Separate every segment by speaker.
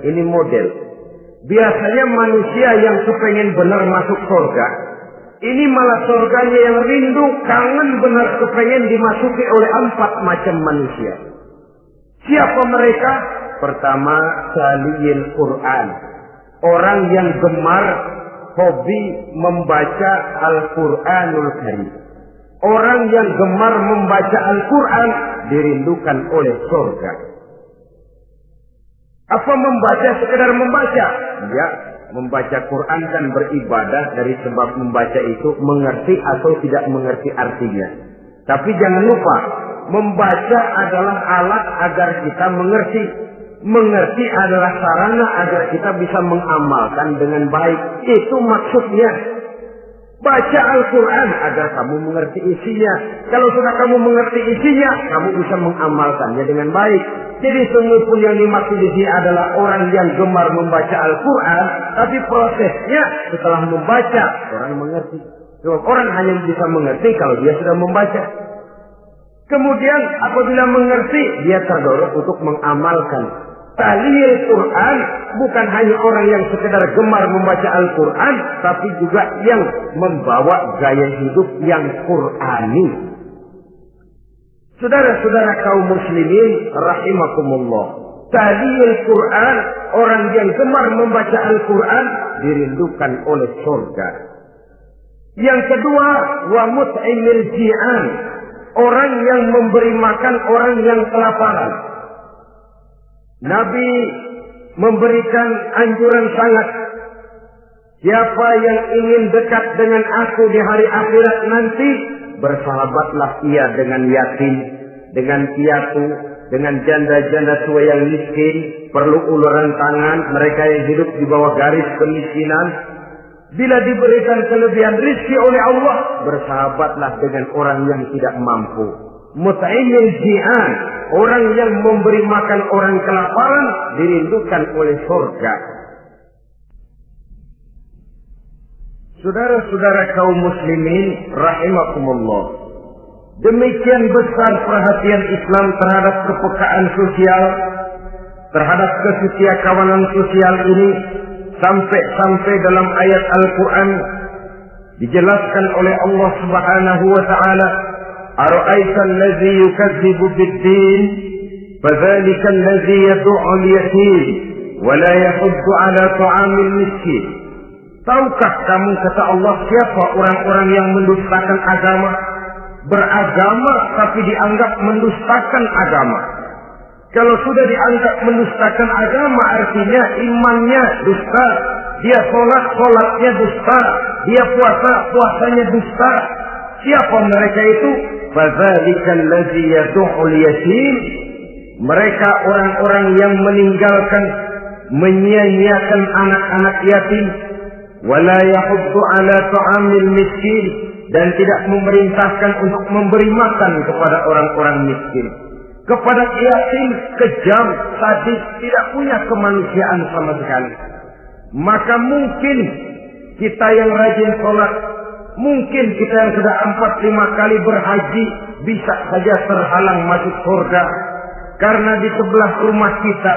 Speaker 1: Ini model. Biasanya manusia yang kepengen benar masuk surga, ini malah surganya yang rindu, kangen benar kepengen dimasuki oleh 4 macam manusia. Siapa mereka? Pertama, taliyil Quran. Orang yang gemar, hobi membaca Al-Quranul Karim. Orang yang gemar membaca Al-Quran dirindukan oleh surga. Apa membaca sekedar membaca? Ya, membaca Quran kan beribadah, dari sebab membaca itu mengerti atau tidak mengerti artinya. Tapi jangan lupa, membaca adalah alat agar kita mengerti. Mengerti adalah sarana agar kita bisa mengamalkan dengan baik. Itu maksudnya. Baca Al-Quran agar kamu mengerti isinya. Kalau sudah kamu mengerti isinya, kamu bisa mengamalkannya dengan baik. Jadi semua pun yang dimaksud di sini adalah orang yang gemar membaca Al-Quran, tapi prosesnya setelah membaca, orang mengerti. Sebab orang hanya bisa mengerti kalau dia sudah membaca. Kemudian apabila mengerti, dia terdorong untuk mengamalkan. Taliyil Quran bukan hanya orang yang sekedar gemar membaca Al-Quran, tapi juga yang membawa gaya hidup yang Qurani. Saudara-saudara kaum muslimin rahimakumullah, taliyil Quran, orang yang gemar membaca Al-Quran dirindukan oleh surga. Yang kedua, wa mut'imil ji'an, orang yang memberi makan orang yang kelaparan. Nabi memberikan anjuran sangat. Siapa yang ingin dekat dengan aku di hari akhirat nanti, bersahabatlah ia dengan yatim, dengan piatu, dengan janda-janda tua yang miskin, perlu uluran tangan, mereka yang hidup di bawah garis kemiskinan. Bila diberikan kelebihan rezeki oleh Allah, bersahabatlah dengan orang yang tidak mampu. Mut'imil ji'an, orang yang memberi makan orang kelaparan, dirindukan oleh surga. Saudara-saudara kaum muslimin rahimakumullah, demikian besar perhatian Islam terhadap kepekaan sosial, terhadap kesetiakawanan sosial ini, sampai dalam ayat Al-Quran dijelaskan oleh Allah Subhanahu wa taala, أرأيت الذي يكذب بالدين فذلك الذي يدعو اليتيم ولا يحض على طعام المسكين. Tahukah kamu, kata Allah, siapa orang-orang yang mendustakan agama? Beragama tapi dianggap mendustakan agama. Kalau sudah dianggap mendustakan agama, artinya imannya dusta. Dia sholatnya dusta. Dia puasanya dusta. Siapa mereka itu? Fadzalika allazi yad'ul yatim. Mereka orang-orang yang meninggalkan, menyia-nyiakan anak-anak yatim, wala yahuddu ala ta'amil miskin, dan tidak memerintahkan untuk memberi makan kepada orang-orang miskin. Kepada yatim kejam, sadis, tidak punya kemanusiaan sama sekali. Maka mungkin kita yang rajin sholat, mungkin kita yang sudah 4-5 kali berhaji bisa saja terhalang masuk surga. Karena di sebelah rumah kita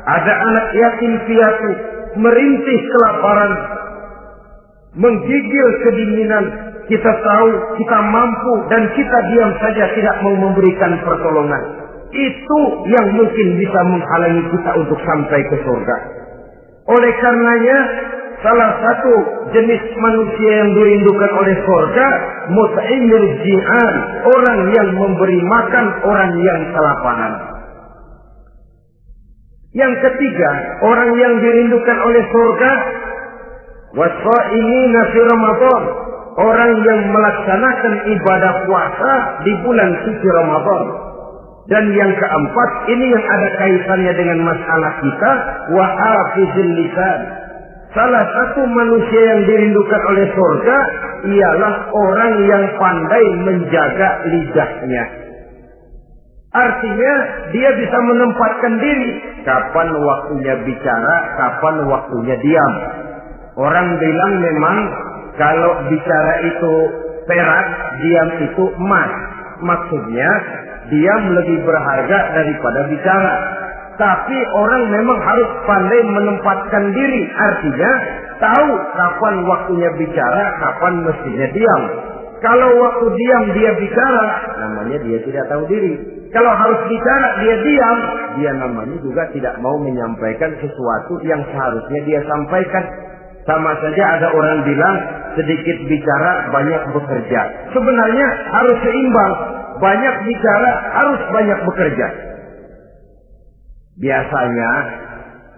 Speaker 1: ada anak yatim piatu, merintih kelaparan, menggigil kedinginan. Kita tahu kita mampu dan kita diam saja tidak mau memberikan pertolongan. Itu yang mungkin bisa menghalangi kita untuk sampai ke surga. Oleh karenanya, salah satu jenis manusia yang dirindukan oleh surga, mut'imil ji'an, orang yang memberi makan orang yang kelaparan. Yang ketiga, orang yang dirindukan oleh surga, wasa'imina fi Ramadan, orang yang melaksanakan ibadah puasa di bulan suci Ramadan. Dan yang keempat, ini yang ada kaitannya dengan masalah kita, wa hafizil lisan. Salah satu manusia yang dirindukan oleh surga ialah orang yang pandai menjaga lidahnya. Artinya dia bisa menempatkan diri, kapan waktunya bicara, kapan waktunya diam. Orang bilang memang kalau bicara itu perak, diam itu emas. Maksudnya diam lebih berharga daripada bicara. Tapi orang memang harus pandai menempatkan diri. Artinya tahu kapan waktunya bicara, kapan mestinya diam. Kalau waktu diam dia bicara, namanya dia tidak tahu diri. Kalau harus bicara dia diam, dia namanya juga tidak mau menyampaikan sesuatu yang seharusnya dia sampaikan. Sama saja ada orang bilang sedikit bicara banyak bekerja. Sebenarnya harus seimbang. Banyak bicara harus banyak bekerja. Biasanya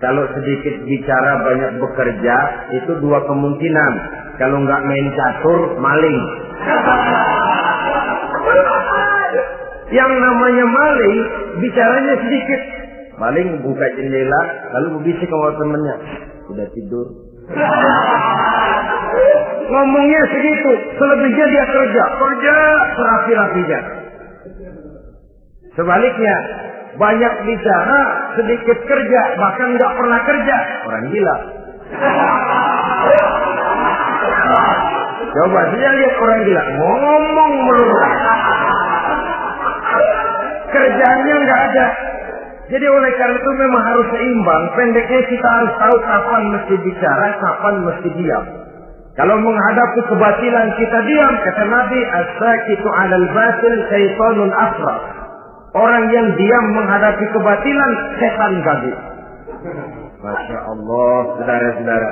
Speaker 1: kalau sedikit bicara banyak bekerja itu dua kemungkinan. Kalau nggak main catur, maling. Yang namanya maling bicaranya sedikit. Maling buka jendela lalu berbisik sama temennya, udah tidur. Ngomongnya segitu, selebihnya dia kerja serapi-rapinya. Sebaliknya, banyak bicara, sedikit kerja, bahkan nggak pernah kerja, orang gila. Coba dia lihat orang gila, ngomong melulu, kerjanya nggak ada. Jadi oleh karena itu memang harus seimbang. Pendeknya kita harus tahu kapan mesti bicara, kapan mesti diam. Kalau menghadapi kebatilan kita diam, kata Nabi, as-sakitu 'alal batil syaitanun asra. Orang yang diam menghadapi kebatilan, setan gagu. Masya Allah, saudara-saudara.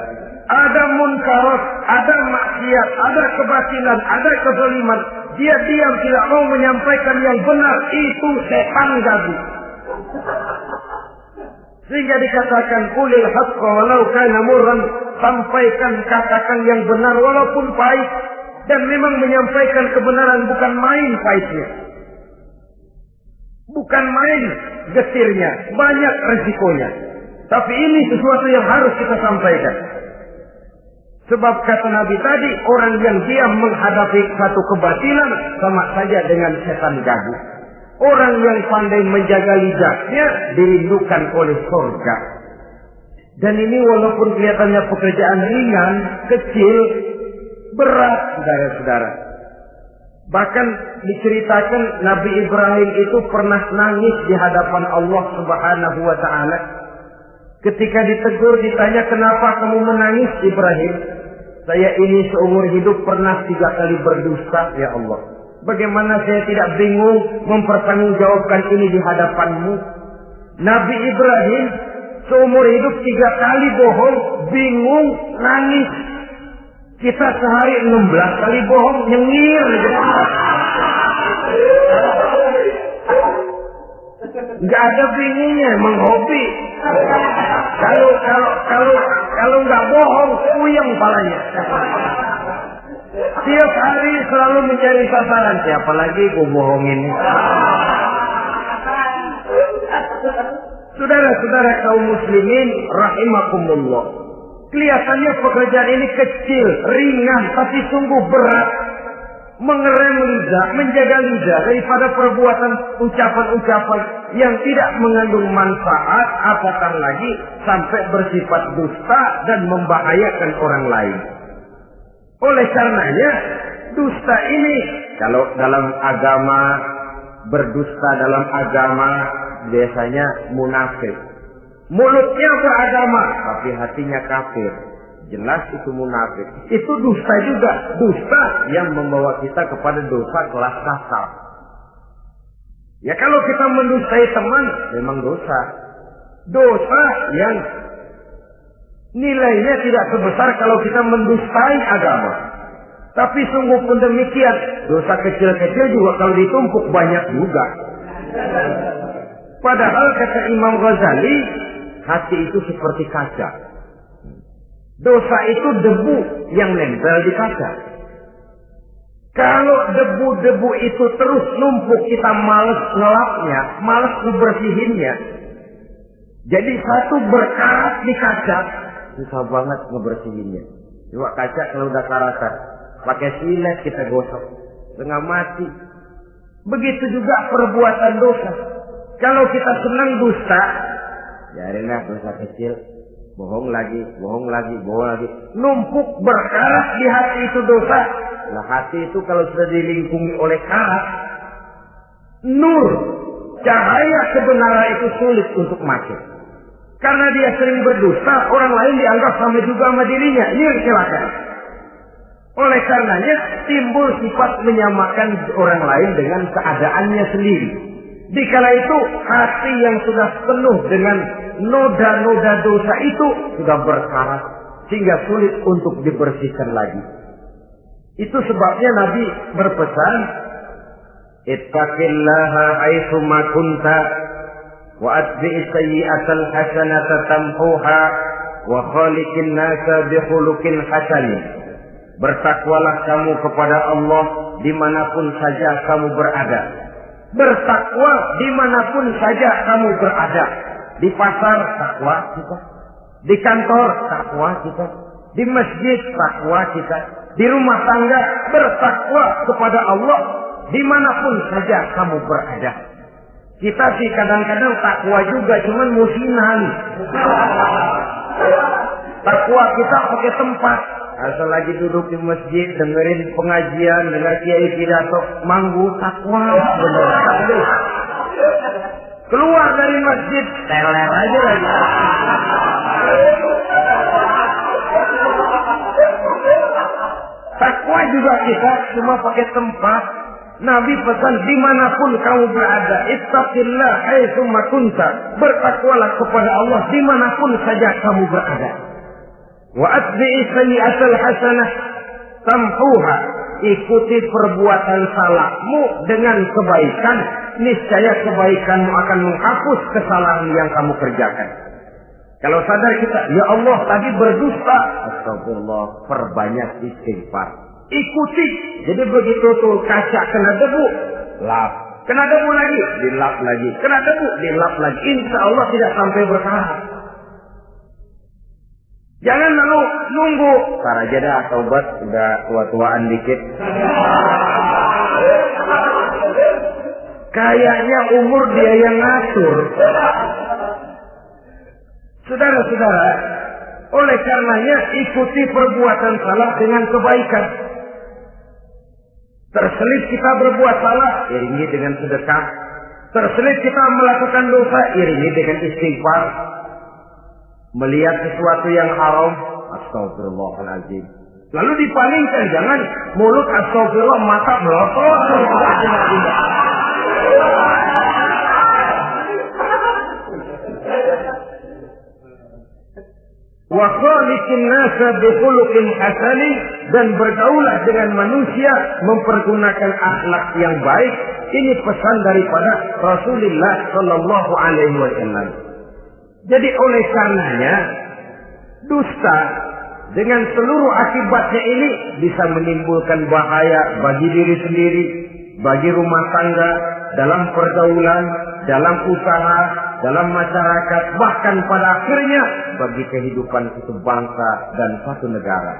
Speaker 1: Ada munkarat, ada maksiat, ada kebatilan, ada kezaliman. Dia diam tidak mau menyampaikan yang benar, itu setan gagu. Sehingga dikatakan qulil haqqa walau kana murran, sampaikan, katakan yang benar walaupun pahit. Dan memang menyampaikan kebenaran bukan main pahitnya, bukan main getirnya, banyak resikonya. Tapi ini sesuatu yang harus kita sampaikan. Sebab kata Nabi tadi, orang yang diam menghadapi satu kebatilan sama saja dengan setan gagu. Orang yang pandai menjaga lidahnya dirindukan oleh surga. Dan ini walaupun kelihatannya pekerjaan ringan, kecil, berat, saudara-saudara. Bahkan diceritakan Nabi Ibrahim itu pernah nangis di hadapan Allah Subhanahu wa Ta'ala. Ketika ditegur, ditanya, kenapa kamu menangis Ibrahim? Saya ini seumur hidup pernah 3 kali berdusta, ya Allah. Bagaimana saya tidak bingung mempertanggungjawabkan ini di hadapanmu? Nabi Ibrahim seumur hidup 3 kali bohong, bingung, nangis. Kita sehari 16 kali bohong, nyengir. Nggak ada bingungnya, menghobi. Kalau nggak bohong, puyeng palanya. Tiap hari selalu mencari sasaran. Siapa lagi gue bohongin? Saudara-saudara kaum muslimin rahimakumullah. Kelihatannya pekerjaan ini kecil, ringan, tapi sungguh berat. Mengerem lidah, menjaga lidah daripada perbuatan ucapan-ucapan yang tidak mengandung manfaat, apatah lagi sampai bersifat dusta dan membahayakan orang lain. Oleh karenanya, dusta ini, kalau dalam agama, berdusta dalam agama, biasanya munafik. Mulutnya beragama, tapi hatinya kafir. Jelas itu munafik. Itu dusta juga. Dusta yang membawa kita kepada dosa kelas kasar. Ya kalau kita mendustai teman, memang dosa. Dosa yang nilainya tidak sebesar kalau kita mendustai agama. Tapi sungguh pun demikian, dosa kecil-kecil juga kalau ditumpuk banyak juga. Padahal kata Imam Ghazali, hati itu seperti kaca. Dosa itu debu yang nempel di kaca. Kalau debu-debu itu terus numpuk, kita malas ngelapnya, malas ngebersihinnya. Jadi satu berkarat di kaca, susah banget ngebersihinnya. Coba kaca kalau udah karatan, pakai silet kita gosok, setengah mati. Begitu juga perbuatan dosa. Kalau kita senang dusta, biarinlah dosa kecil. Bohong lagi, bohong lagi, bohong lagi. Numpuk berkarat di hati itu dosa. Nah hati itu kalau sudah dilingkungi oleh karat, nur, cahaya kebenaran itu sulit untuk masuk. Karena dia sering berdusta, orang lain dianggap sama juga sama dirinya. Ini kecelakaan. Oleh karenanya timbul sifat menyamakan orang lain dengan keadaannya sendiri. Dikala itu hati yang sudah penuh dengan noda-noda dosa itu sudah berkarat sehingga sulit untuk dibersihkan lagi. Itu sebabnya Nabi berpesan, ittaqillaha haitsu ma kunta wa atbi'is sayyi'atal hasanata tamhuha wa khaliqin nasa bi khuluqin hasan. Bertakwalah kamu kepada Allah dimanapun saja kamu berada. Bertakwa dimanapun saja kamu berada. Di pasar takwa kita, di kantor takwa kita, di masjid takwa kita, di rumah tangga bertakwa kepada Allah dimanapun saja kamu berada. Kita sih kadang-kadang takwa juga cuman musiman. Takwa kita pakai tempat. Asal lagi duduk di masjid, dengerin pengajian, dengar kiai pidato, manggu takwa bener. Keluar dari masjid, teler aja lagi. Takwa juga kita cuma pakai tempat. Nabi pesan dimanapun kamu berada, ittaqillah haitsu ma kunta. Bertakwalah kepada Allah dimanapun saja kamu berada. Wa atbi'i sayyi'atal hasanah tamhuha. Ikuti perbuatan salahmu dengan kebaikan, niscaya kebaikanmu akan menghapus kesalahan yang kamu kerjakan. Kalau sadar kita, ya Allah tadi berdusta, astagfirullah, perbanyak istighfar. Ikuti. Jadi begitu tuh kaca kena debu, lap. Kena debu lagi, dilap lagi. Kena debu, dilap lagi. Insya Allah tidak sampai bersalah. Jangan lalu nunggu. Ntar aja dah taubat, udah tua-tuaan dikit. Kayaknya umur dia yang ngatur. Saudara-saudara, oleh karenanya ikuti perbuatan salah dengan kebaikan. Terselip kita berbuat salah, iringi dengan sedekah. Terselip kita melakukan dosa, iringi dengan istighfar. Melihat sesuatu yang haram, astagfirullahaladzim. Lalu dipalingkan, jangan mulut astagfirullah, mata melotot. Wa khaliqin nasa bi khuluqin hasanin, dan bergaulah dengan manusia mempergunakan akhlak yang baik. Ini pesan daripada Rasulullah sallallahu alaihi wasallam. Jadi oleh karenanya dusta dengan seluruh akibatnya ini bisa menimbulkan bahaya bagi diri sendiri, bagi rumah tangga, dalam pergaulan, dalam usaha, dalam masyarakat, bahkan pada akhirnya bagi kehidupan suatu bangsa dan suatu negara.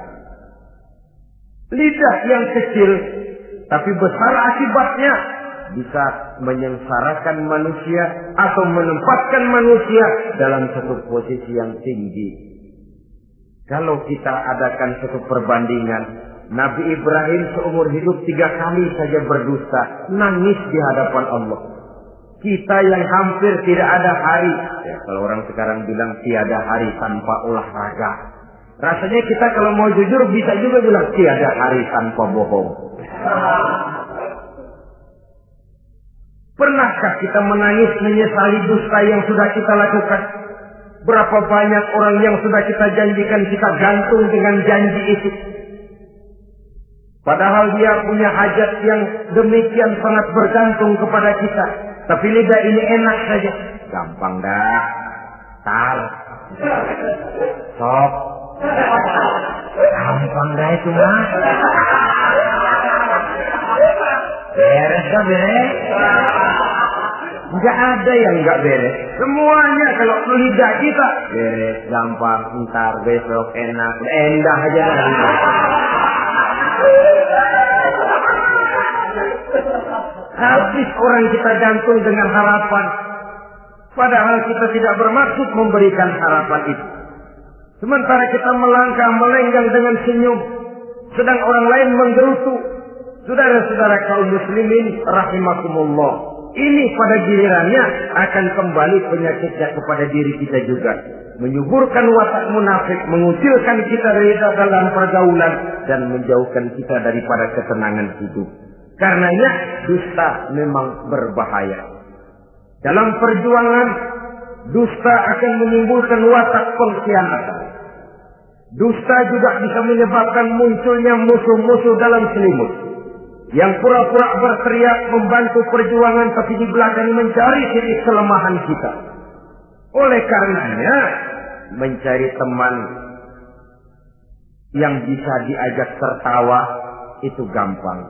Speaker 1: Lidah yang kecil tapi besar akibatnya bisa menyengsarakan manusia atau menempatkan manusia dalam satu posisi yang tinggi. Kalau kita adakan satu perbandingan, Nabi Ibrahim seumur hidup 3 kali saja berdusta, nangis di hadapan Allah. Kita yang hampir tidak ada hari, ya kalau orang sekarang bilang tiada hari tanpa olahraga. Rasanya kita kalau mau jujur bisa juga bilang tiada hari tanpa bohong. Pernahkah kita menangis menyesali dusta yang sudah kita lakukan? Berapa banyak orang yang sudah kita janjikan kita gantung dengan janji itu. Padahal dia punya hajat yang demikian sangat bergantung kepada kita. Tapi lidah ini enak saja. Gampang dah. Tar. Sok. Gampang dah itu mah. Beres dah beres. Enggak ada yang enggak beres. Semuanya kalau lidah kita beres, gampang, ntar, besok, enak, endah aja. Habis orang kita gantung dengan harapan. Padahal kita tidak bermaksud memberikan harapan itu. Sementara kita melangkah melenggang dengan senyum, sedang orang lain menggerutu. Saudara-saudara kaum muslimin rahimakumullah. ini pada gilirannya akan kembali penyakitnya kepada diri kita juga. Menyuburkan watak munafik, mengucilkan kita dari dalam pergaulan, dan menjauhkan kita daripada ketenangan hidup. Karenanya dusta memang berbahaya. Dalam perjuangan, dusta akan menimbulkan watak pengkhianatan. Dusta juga bisa menyebabkan munculnya musuh-musuh dalam selimut, yang pura-pura berteriak membantu perjuangan, tapi di belakang mencari titik kelemahan kita. Oleh karenanya, mencari teman yang bisa diajak tertawa itu gampang.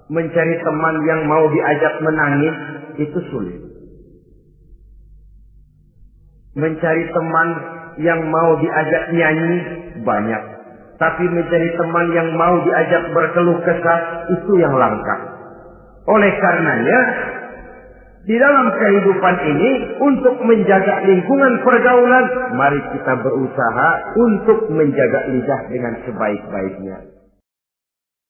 Speaker 1: Mencari teman yang mau diajak menangis itu sulit. Mencari teman yang mau diajak nyanyi banyak. Tapi mencari teman yang mau diajak berkeluh kesah itu yang langka. Oleh karenanya, di dalam kehidupan ini, untuk menjaga lingkungan pergaulan, mari kita berusaha untuk menjaga lidah dengan sebaik-baiknya.